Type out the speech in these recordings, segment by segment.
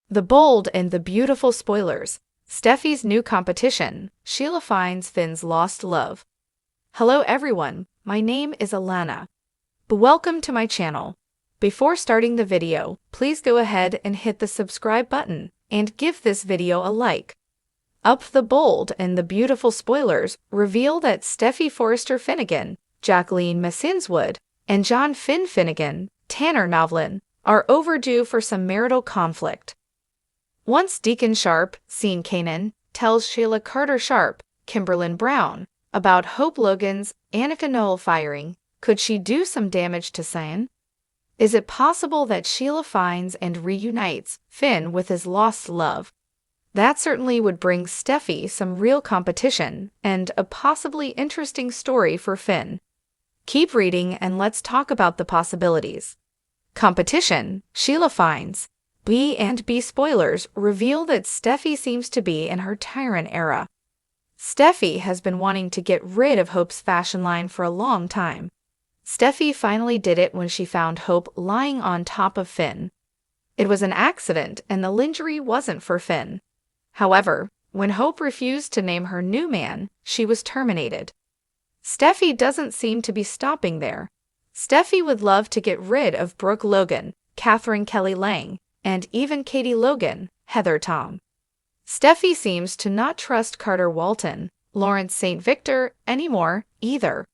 The bold and the beautiful spoilers. Steffi's new competition. Sheila finds Finn's lost love. Hello everyone, my name is Alana. Welcome to my channel. Before starting the video, please go ahead and hit the subscribe button and give this video a like. The bold and the beautiful spoilers reveal that Steffy Forrester Finnegan, Jacqueline Massinswood, and John Finn Finnegan, Tanner Novlin, are overdue for some marital conflict. Once Deacon Sharp, seen Kanan, tells Sheila Carter Sharp, Kimberlyn Brown, about Hope Logan's Annika Noel firing, could she do some damage to Finn? Is it possible that Sheila finds and reunites Finn with his lost love? That certainly would bring Steffy some real competition and a possibly interesting story for Finn. Keep reading and let's talk about the possibilities. Competition. Sheila finds. B&B spoilers reveal that Steffy seems to be in her tyrant era. Steffy has been wanting to get rid of Hope's fashion line for a long time. Steffy finally did it when she found Hope lying on top of Finn. It was an accident and the lingerie wasn't for Finn. However, when Hope refused to name her new man, she was terminated. Steffy doesn't seem to be stopping there. Steffy would love to get rid of Brooke Logan, Catherine Kelly Lang, and even Katie Logan, Heather Tom. Steffy seems to not trust Carter Walton, Lawrence St. Victor anymore either.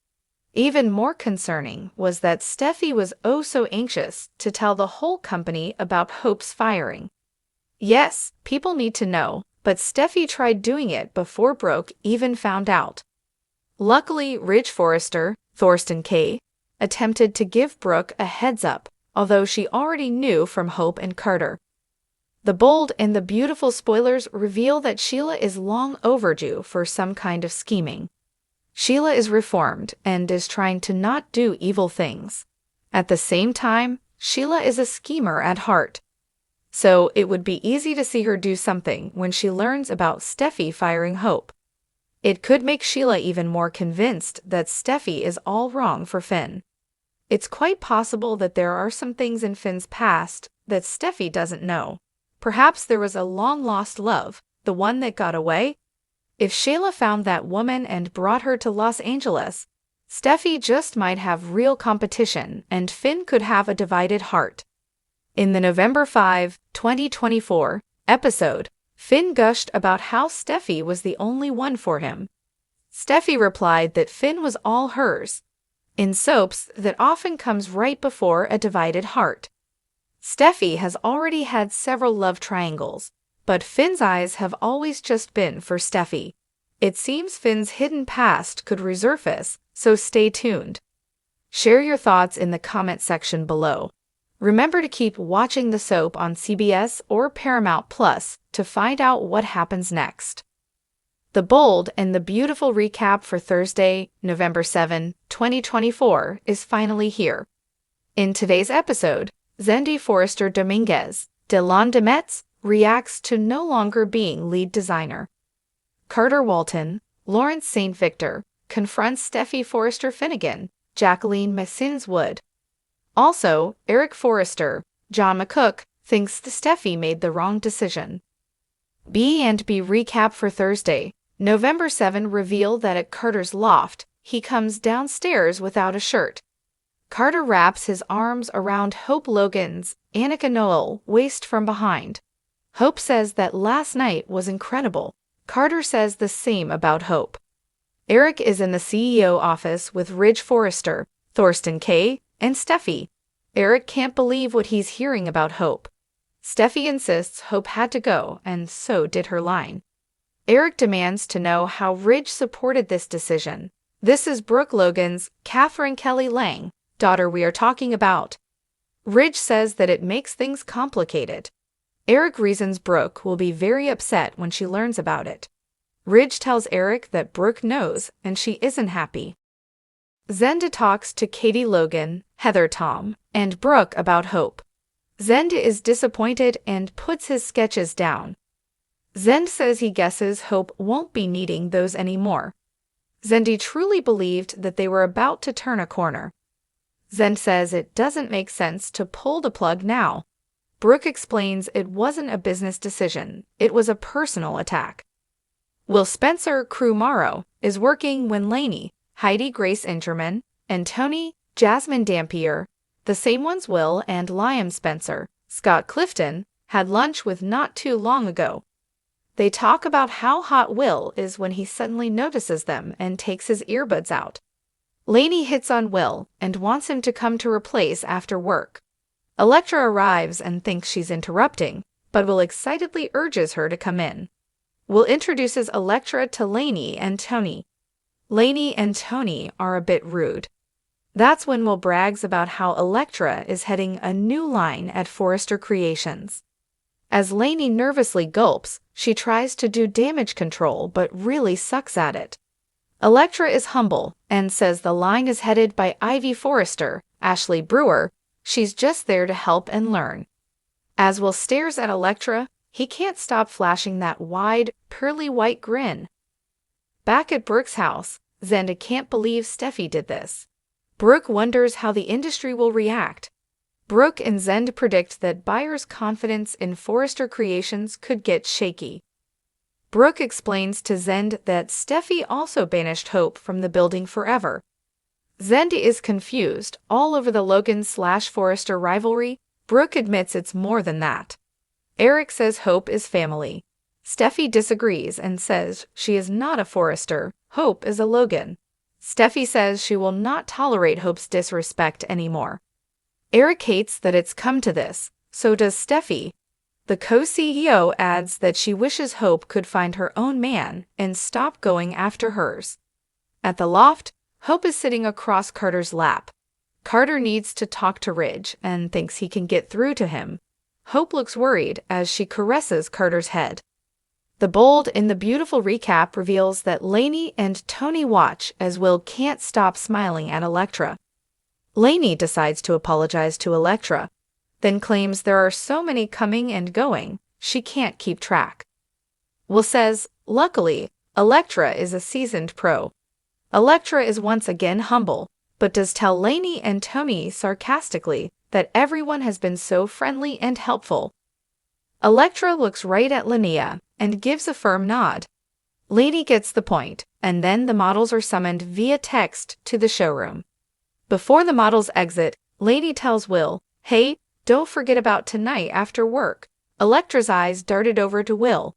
Even more concerning was that Steffy was oh so anxious to tell the whole company about Hope's firing. Yes, people need to know, but Steffy tried doing it before Brooke even found out. Luckily, Ridge Forrester, Thorsten Kaye, attempted to give Brooke a heads up, although she already knew from Hope and Carter. The bold and the beautiful spoilers reveal that Sheila is long overdue for some kind of scheming. Sheila is reformed and is trying to not do evil things. At the same time, Sheila is a schemer at heart. So it would be easy to see her do something when she learns about Steffy firing Hope. It could make Sheila even more convinced that Steffy is all wrong for Finn. It's quite possible that there are some things in Finn's past that Steffy doesn't know. Perhaps there was a long-lost love, the one that got away? If Sheila found that woman and brought her to Los Angeles, Steffy just might have real competition and Finn could have a divided heart. In the November 5, 2024 episode, Finn gushed about how Steffy was the only one for him. Steffy replied that Finn was all hers. In soaps, that often comes right before a divided heart. Steffy has already had several love triangles, but Finn's eyes have always just been for Steffy. It seems Finn's hidden past could resurface, so stay tuned. Share your thoughts in the comment section below. Remember to keep watching the soap on CBS or Paramount Plus to find out what happens next. The bold and the beautiful recap for Thursday, November 7, 2024 is finally here. In today's episode, Zendy Forrester Dominguez, Delon Demetz, reacts to no longer being lead designer. Carter Walton, Lawrence St. Victor, confronts Steffy Forrester Finnegan, Jacqueline Massinswood. Also, Eric Forrester, John McCook, thinks the Steffy made the wrong decision. B&B recap for Thursday, November 7 reveal that at Carter's loft, he comes downstairs without a shirt. Carter wraps his arms around Hope Logan's Annika Noel waist from behind. Hope says that last night was incredible. Carter says the same about Hope. Eric is in the CEO office with Ridge Forrester, Thorsten Kaye, and Steffy. Eric can't believe what he's hearing about Hope. Steffy insists Hope had to go, and so did her line. Eric demands to know how Ridge supported this decision. This is Brooke Logan's Catherine Kelly Lang, daughter we are talking about. Ridge says that it makes things complicated. Eric reasons Brooke will be very upset when she learns about it. Ridge tells Eric that Brooke knows and she isn't happy. Zenda talks to Katie Logan, Heather Tom, and Brooke about Hope. Zend is disappointed and puts his sketches down. Zend says he guesses Hope won't be needing those anymore. Zendy truly believed that they were about to turn a corner. Zend says it doesn't make sense to pull the plug now. Brooke explains it wasn't a business decision, it was a personal attack. Will Spencer Crew-Morrow is working when Lainey, Heidi Grace Ingerman, and Tony, Jasmine Dampier, the same ones Will and Liam Spencer, Scott Clifton, had lunch with not too long ago. They talk about how hot Will is when he suddenly notices them and takes his earbuds out. Lainey hits on Will and wants him to come to her place after work. Electra arrives and thinks she's interrupting, but Will excitedly urges her to come in. Will introduces Electra to Lainey and Tony. Lainey and Tony are a bit rude. That's when Will brags about how Electra is heading a new line at Forrester Creations. As Lainey nervously gulps, she tries to do damage control but really sucks at it. Electra is humble and says the line is headed by Ivy Forrester, Ashley Brewer. She's just there to help and learn. As Will stares at Electra, he can't stop flashing that wide, pearly white grin. Back at Brooke's house, Zenda can't believe Steffi did this. Brooke wonders how the industry will react. Brooke and Zend predict that buyers' confidence in Forrester Creations could get shaky. Brooke explains to Zend that Steffi also banished Hope from the building forever. Zend is confused all over the Logan/Forrester rivalry. Brooke admits it's more than that. Eric says Hope is family. Steffi disagrees and says she is not a Forrester, Hope is a Logan. Steffi says she will not tolerate Hope's disrespect anymore. Eric hates that it's come to this, so does Steffi. The co-CEO adds that she wishes Hope could find her own man and stop going after hers. At the loft, Hope is sitting across Carter's lap. Carter needs to talk to Ridge and thinks he can get through to him. Hope looks worried as she caresses Carter's head. The bold in the beautiful recap reveals that Lainey and Tony watch as Will can't stop smiling at Electra. Lainey decides to apologize to Electra, then claims there are so many coming and going, she can't keep track. Will says, luckily, Electra is a seasoned pro. Electra is once again humble, but does tell Lainey and Tony sarcastically that everyone has been so friendly and helpful. Electra looks right at Linnea and gives a firm nod. Lainey gets the point, and then the models are summoned via text to the showroom. Before the models exit, Lainey tells Will, "Hey, don't forget about tonight after work." Electra's eyes darted over to Will.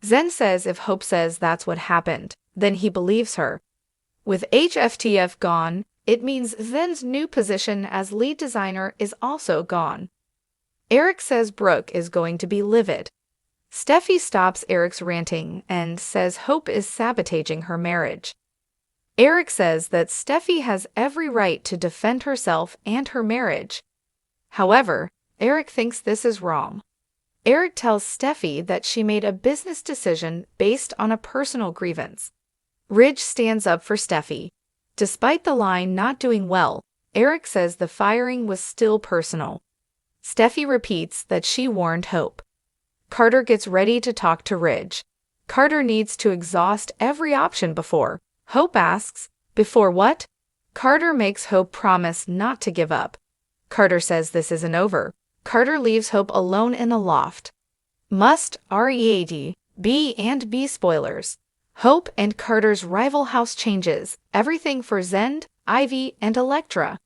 Zen says if Hope says that's what happened, then he believes her. With HFTF gone, it means Zen's new position as lead designer is also gone. Eric says Brooke is going to be livid. Steffi stops Eric's ranting and says Hope is sabotaging her marriage. Eric says that Steffi has every right to defend herself and her marriage. However, Eric thinks this is wrong. Eric tells Steffi that she made a business decision based on a personal grievance. Ridge stands up for Steffi. Despite the line not doing well, Eric says the firing was still personal. Steffi repeats that she warned Hope. Carter gets ready to talk to Ridge. Carter needs to exhaust every option before. Hope asks, "Before what?" Carter makes Hope promise not to give up. Carter says this isn't over. Carter leaves Hope alone in a loft. Must read B and B spoilers. Hope and Carter's rival house changes, everything for Zend, Ivy, and Electra.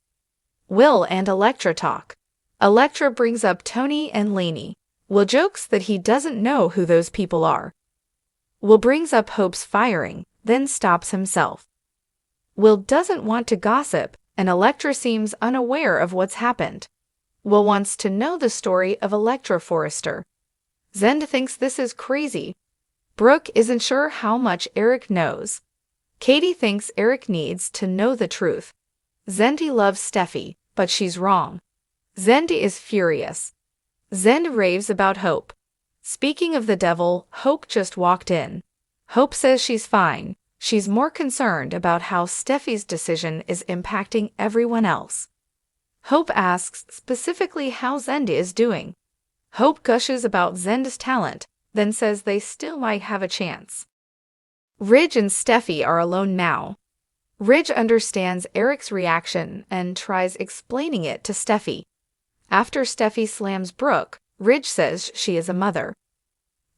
Will and Electra talk. Electra brings up Tony and Lainey. Will jokes that he doesn't know who those people are. Will brings up Hope's firing, then stops himself. Will doesn't want to gossip, and Electra seems unaware of what's happened. Will wants to know the story of Electra Forrester. Zend thinks this is crazy. Brooke isn't sure how much Eric knows. Katie thinks Eric needs to know the truth. Zendi loves Steffi, but she's wrong. Zendi is furious. Zend raves about Hope. Speaking of the devil, Hope just walked in. Hope says she's fine. She's more concerned about how Steffi's decision is impacting everyone else. Hope asks specifically how Zend is doing. Hope gushes about Zend's talent, then says they still might have a chance. Ridge and Steffi are alone now. Ridge understands Eric's reaction and tries explaining it to Steffi. After Steffi slams Brooke, Ridge says she is a mother.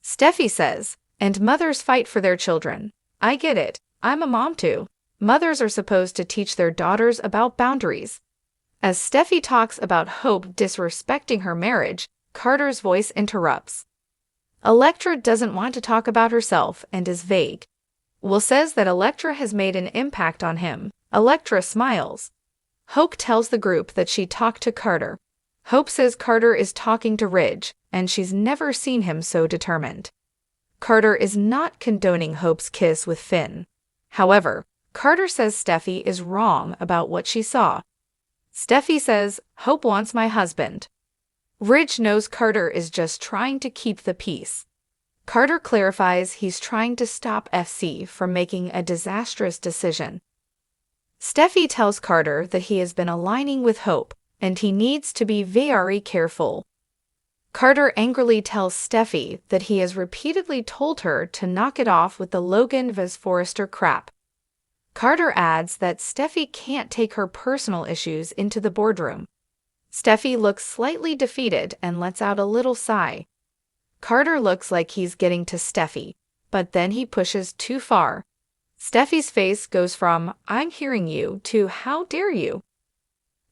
Steffi says, and mothers fight for their children. I get it. I'm a mom too. Mothers are supposed to teach their daughters about boundaries. As Steffi talks about Hope disrespecting her marriage, Carter's voice interrupts. Electra doesn't want to talk about herself and is vague. Will says that Electra has made an impact on him. Electra smiles. Hope tells the group that she talked to Carter. Hope says Carter is talking to Ridge, and she's never seen him so determined. Carter is not condoning Hope's kiss with Finn. However, Carter says Steffi is wrong about what she saw. Steffi says, Hope wants my husband. Ridge knows Carter is just trying to keep the peace. Carter clarifies he's trying to stop FC from making a disastrous decision. Steffi tells Carter that he has been aligning with Hope, and he needs to be very careful. Carter angrily tells Steffi that he has repeatedly told her to knock it off with the Logan vs. Forrester crap. Carter adds that Steffi can't take her personal issues into the boardroom. Steffi looks slightly defeated and lets out a little sigh. Carter looks like he's getting to Steffi, but then he pushes too far. Steffi's face goes from, I'm hearing you, to how dare you.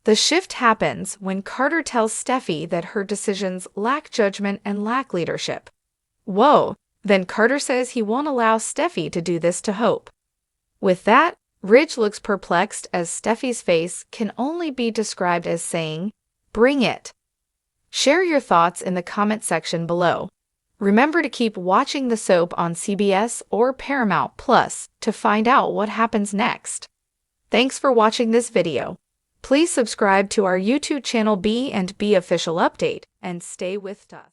The shift happens when Carter tells Steffi that her decisions lack judgment and lack leadership. Whoa, then Carter says he won't allow Steffi to do this to Hope. With that, Ridge looks perplexed as Steffi's face can only be described as saying, bring it. Share your thoughts in the comment section below. Remember to keep watching the soap on CBS or Paramount Plus to find out what happens next. Thanks for watching this video. Please subscribe to our YouTube channel B&B Official Update and stay with us.